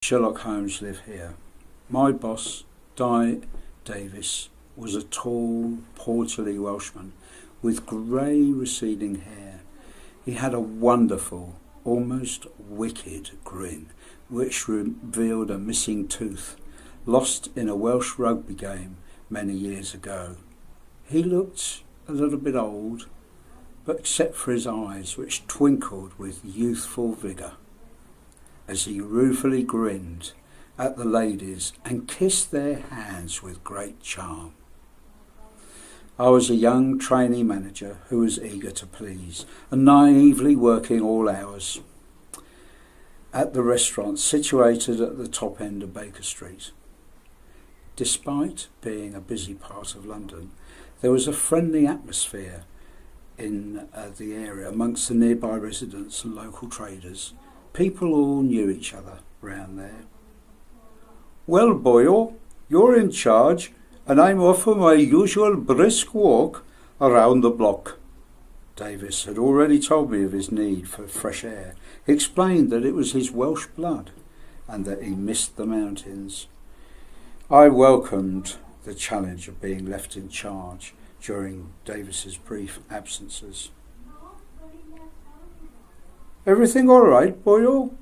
Sherlock Holmes live here. My boss, Davis, was a tall, portly Welshman with grey receding hair. He had a wonderful, almost wicked grin, which revealed a missing tooth, lost in a Welsh rugby game many years ago. He looked a little bit old, but except for his eyes, which twinkled with youthful vigour, as he ruefully grinned at the ladies and kissed their hands with great charm. I was a young trainee manager who was eager to please and naively working all hours at the restaurant situated at the top end of Baker Street. Despite being a busy part of London, there was a friendly atmosphere in the area amongst the nearby residents and local traders. People all knew each other round there. "Well, Boyle, you're in charge, and I'm off for my usual brisk walk around the block." Davis had already told me of his need for fresh air. He explained that it was his Welsh blood and that he missed the mountains. I welcomed the challenge of being left in charge during Davis's brief absences. "Everything all right, Boyle?"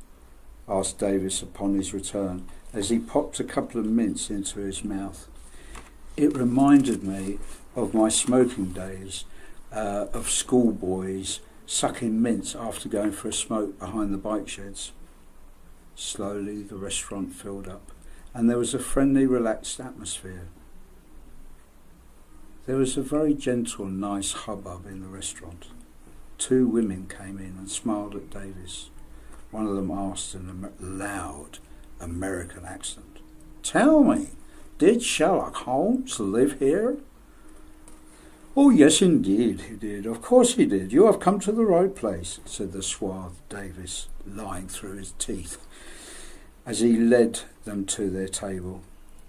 asked Davis upon his return, as he popped a couple of mints into his mouth. It reminded me of my smoking days, of schoolboys sucking mints after going for a smoke behind the bike sheds. Slowly the restaurant filled up, and there was a friendly, relaxed atmosphere. There was a very gentle, nice hubbub in the restaurant. Two women came in and smiled at Davis. One of them asked in a loud American accent, "Tell me, did Sherlock Holmes live here?" "Oh, yes, indeed he did. Of course he did. You have come to the right place," said the suave Davis, lying through his teeth, as he led them to their table.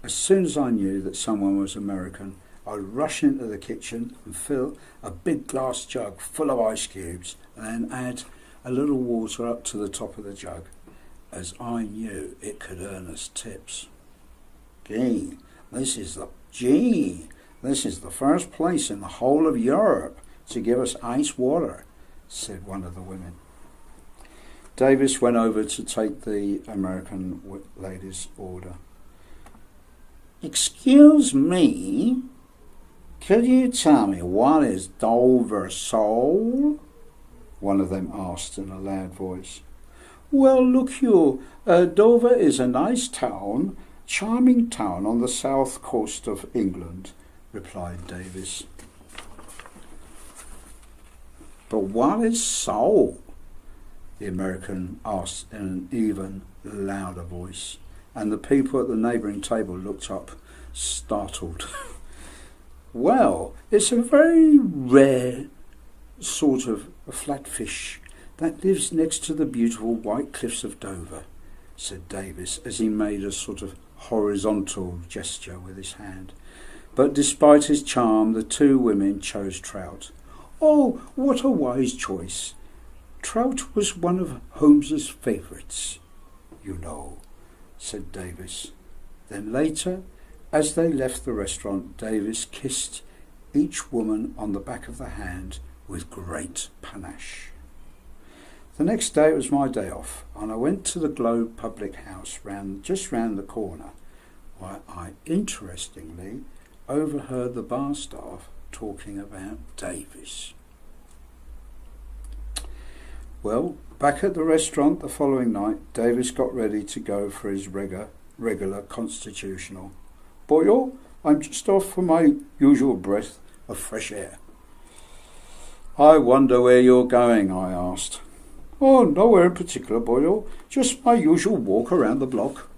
As soon as I knew that someone was American, I'd rush into the kitchen and fill a big glass jug full of ice cubes and then add a little water up to the top of the jug, as I knew it could earn us tips. This is the first place in the whole of Europe to give us ice water," said one of the women. Davis went over to take the American lady's order. "Excuse me, could you tell me what is Dover sole?" one of them asked in a loud voice. "Well, look you, Dover is a nice town, charming town on the south coast of England," replied Davis. "But what is sole?" the American asked in an even louder voice, and the people at the neighbouring table looked up, startled. "Well, it's a very rare sort of a flatfish that lives next to the beautiful white cliffs of Dover," said Davis, as he made a sort of horizontal gesture with his hand. But despite his charm, the two women chose trout. "Oh, what a wise choice. Trout was one of Holmes's favourites, you know," said Davis. Then later, as they left the restaurant, Davis kissed each woman on the back of the hand with great panache. The next day it was my day off, and I went to the Globe public house just round the corner, where I interestingly overheard the bar staff talking about Davis. Well, back at the restaurant the following night, Davis got ready to go for his regular constitutional. "Boyle, I'm just off for my usual breath of fresh air." "I wonder where you're going," I asked. "Oh, nowhere in particular, Boyle. Just my usual walk around the block."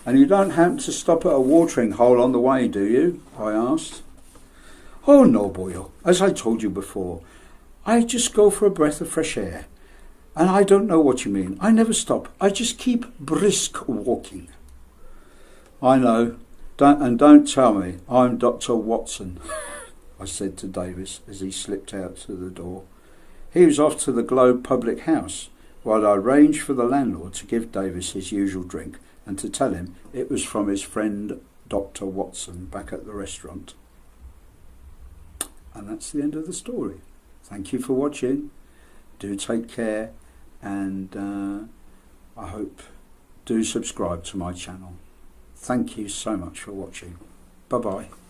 "And you don't happen to stop at a watering hole on the way, do you?" I asked. "Oh, no, Boyle. As I told you before, I just go for a breath of fresh air. And I don't know what you mean. I never stop. I just keep brisk walking." "I know. Don't tell me I'm Dr. Watson," I said to Davis as he slipped out to the door. He was off to the Globe public house, while I arranged for the landlord to give Davis his usual drink and to tell him it was from his friend Dr. Watson back at the restaurant. And that's the end of the story. Thank you for watching. Do take care, and I hope do subscribe to my channel. Thank you so much for watching. Bye bye.